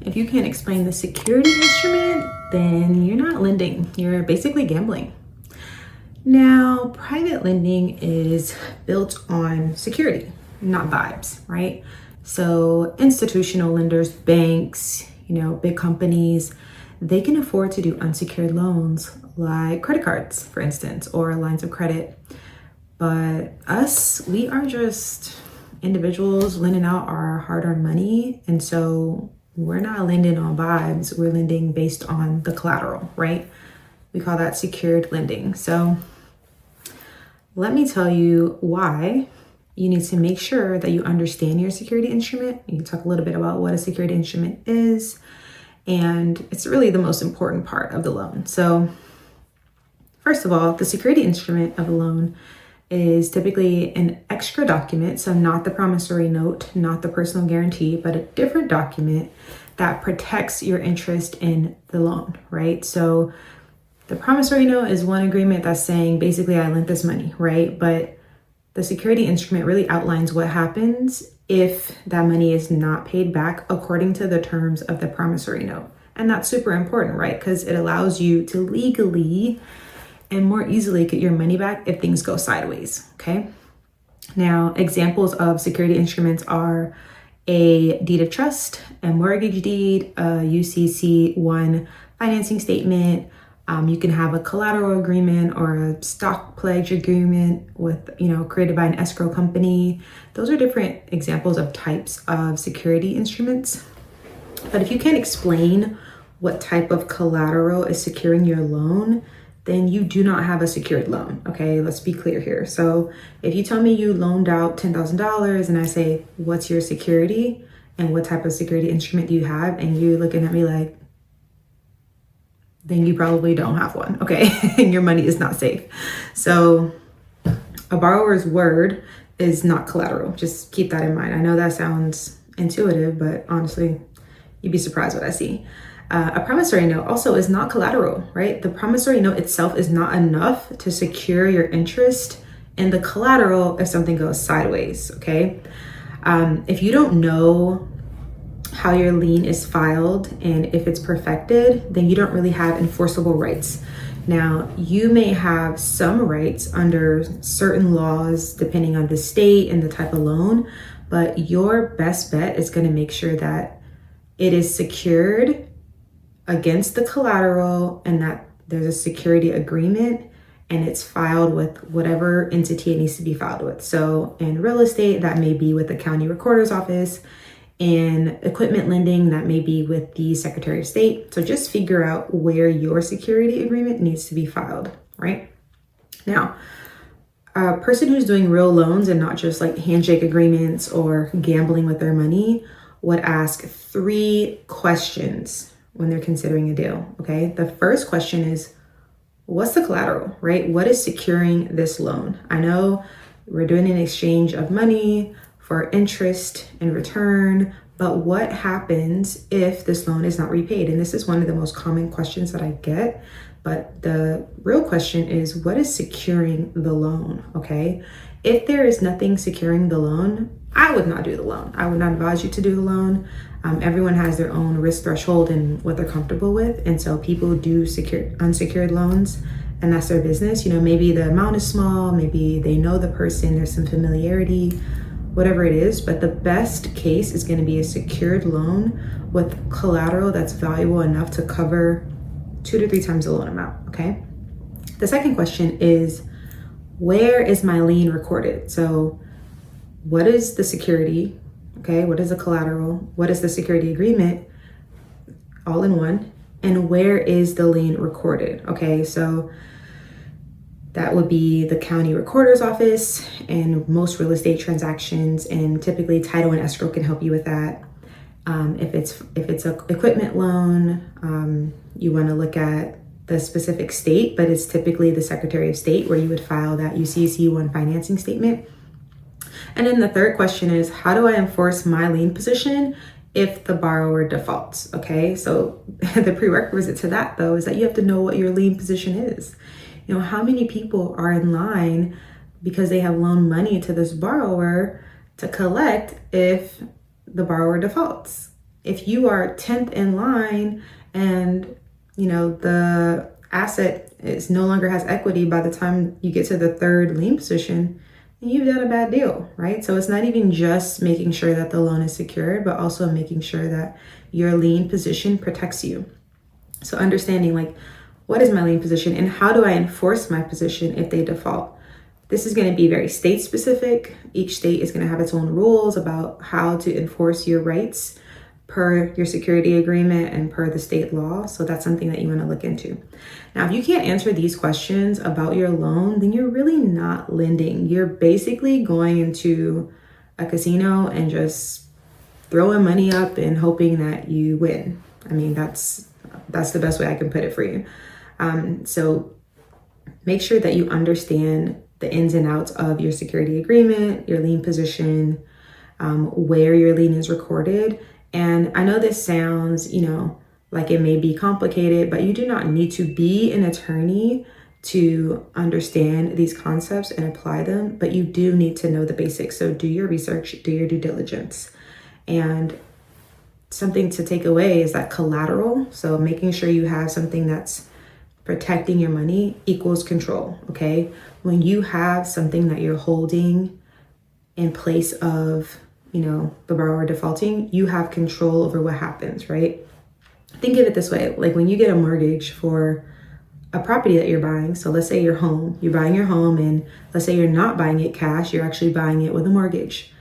if you can't explain the security instrument, then you're not lending. You're basically gambling. Now, private lending is built on security, not vibes, right? So institutional lenders, banks, big companies, they can afford to do unsecured loans like credit cards, for instance, or lines of credit. But us, we are just individuals lending out our hard-earned money. And so we're not lending on vibes, we're lending based on the collateral, right? We call that secured lending. So let me tell you why you need to make sure that you understand your security instrument. You can talk a little bit about what a security instrument is, and it's really the most important part of the loan. So first of all, the security instrument of a loan is typically an extra document, so not the promissory note, not the personal guarantee, but a different document that protects your interest in the loan, right? So the promissory note is one agreement that's saying basically I lent this money, right? But the security instrument really outlines what happens if that money is not paid back according to the terms of the promissory note. And that's super important, right? Because it allows you to legally and more easily get your money back if things go sideways, okay? Now, examples of security instruments are a deed of trust, a mortgage deed, a UCC1 financing statement. You can have a collateral agreement or a stock pledge agreement with, created by an escrow company. Those are different examples of types of security instruments. But if you can't explain what type of collateral is securing your loan, then you do not have a secured loan, okay? Let's be clear here. So if you tell me you loaned out $10,000 and I say, what's your security and what type of security instrument do you have? And you're looking at me like, then you probably don't have one, okay? And your money is not safe. So a borrower's word is not collateral. Just keep that in mind. I know that sounds intuitive, but honestly, you'd be surprised what I see. A promissory note also is not collateral, right? The promissory note itself is not enough to secure your interest in the collateral if something goes sideways, okay? If you don't know how your lien is filed and if it's perfected, then you don't really have enforceable rights. Now, you may have some rights under certain laws depending on the state and the type of loan, but your best bet is going to make sure that it is secured against the collateral and that there's a security agreement and it's filed with whatever entity it needs to be filed with. So in real estate, that may be with the county recorder's office. In equipment lending, that may be with the Secretary of State. So just figure out where your security agreement needs to be filed, right? Now, a person who's doing real loans and not just like handshake agreements or gambling with their money would ask 3 questions when they're considering a deal, okay? The first question is, what's the collateral, right? What is securing this loan? I know we're doing an exchange of money for interest in return, but what happens if this loan is not repaid? And this is one of the most common questions that I get, but the real question is, what is securing the loan, okay? If there is nothing securing the loan, I would not do the loan. I would not advise you to do the loan. Everyone has their own risk threshold and what they're comfortable with. And so people do unsecured loans, and that's their business. Maybe the amount is small, maybe they know the person, there's some familiarity, whatever it is. But the best case is going to be a secured loan with collateral that's valuable enough to cover 2 to 3 times the loan amount, okay? The second question is, where is my lien recorded? So what is the security? Okay, what is the collateral? What is the security agreement? All in one. And where is the lien recorded? Okay, so that would be the county recorder's office and most real estate transactions, and typically title and escrow can help you with that. If it's an equipment loan, you want to look at the specific state, but it's typically the Secretary of State where you would file that UCC1 financing statement. And then the third question is, how do I enforce my lien position if the borrower defaults? Okay, so the prerequisite to that though is that you have to know what your lien position is. How many people are in line because they have loaned money to this borrower to collect if the borrower defaults? if you are 10th in line and, the asset is no longer has equity by the time you get to the third lien position, then you've done a bad deal, right? So it's not even just making sure that the loan is secured, but also making sure that your lien position protects you. So understanding like, what is my lien position and how do I enforce my position if they default? This is going to be very state specific. Each state is going to have its own rules about how to enforce your rights per your security agreement and per the state law. So that's something that you want to look into. Now, if you can't answer these questions about your loan, then you're really not lending. You're basically going into a casino and just throwing money up and hoping that you win. I mean, that's the best way I can put it for you. So make sure that you understand the ins and outs of your security agreement, your lien position, where your lien is recorded. And I know this sounds, like it may be complicated, but you do not need to be an attorney to understand these concepts and apply them, but you do need to know the basics. So do your research, do your due diligence. And something to take away is that collateral. So making sure you have something that's protecting your money equals control, okay? When you have something that you're holding in place of, the borrower defaulting, you have control over what happens, right? Think of it this way, like when you get a mortgage for a property that you're buying. So let's say you're buying your home, and let's say you're not buying it cash, you're actually buying it with a mortgage.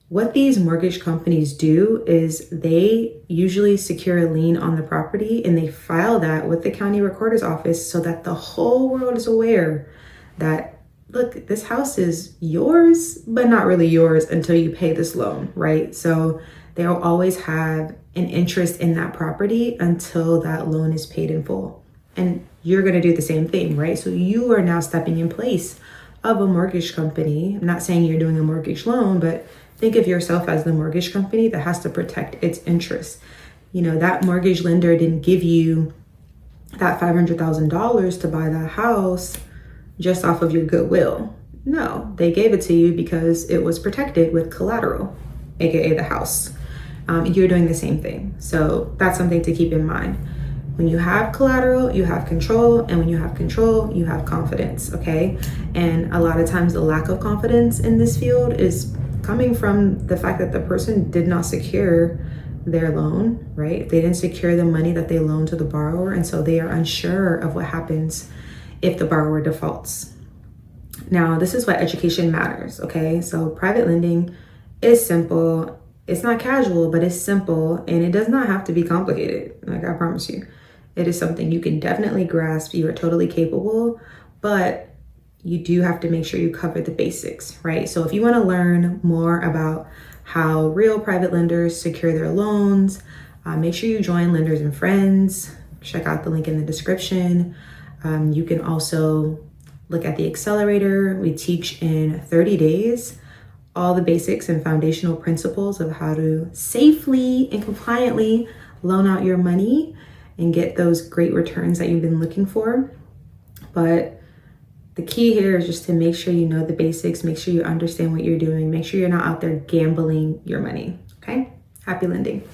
What these mortgage companies do is they usually secure a lien on the property and they file that with the county recorder's office so that the whole world is aware that, look, this house is yours, but not really yours until you pay this loan, right? So they'll always have an interest in that property until that loan is paid in full. And you're going to do the same thing, right? So you are now stepping in place of a mortgage company. I'm not saying you're doing a mortgage loan, but think of yourself as the mortgage company that has to protect its interests. That mortgage lender didn't give you that $500,000 to buy that house just off of your goodwill. No, they gave it to you because it was protected with collateral, aka the house. You're doing the same thing. So that's something to keep in mind. When you have collateral, you have control, and when you have control, you have confidence, okay? And a lot of times the lack of confidence in this field is coming from the fact that the person did not secure their loan, right? They didn't secure the money that they loaned to the borrower, and so they are unsure of what happens if the borrower defaults. Now, this is why education matters, okay? So private lending is simple. It's not casual, but it's simple, and it does not have to be complicated. Like, I promise you, it is something you can definitely grasp. You are totally capable, but you do have to make sure you cover the basics, right? So if you want to learn more about how real private lenders secure their loans, make sure you join Lenders and Friends. Check out the link in the description. You can also look at the accelerator. We teach in 30 days all the basics and foundational principles of how to safely and compliantly loan out your money and get those great returns that you've been looking for. But the key here is just to make sure you know the basics, make sure you understand what you're doing, make sure you're not out there gambling your money, okay? Happy lending.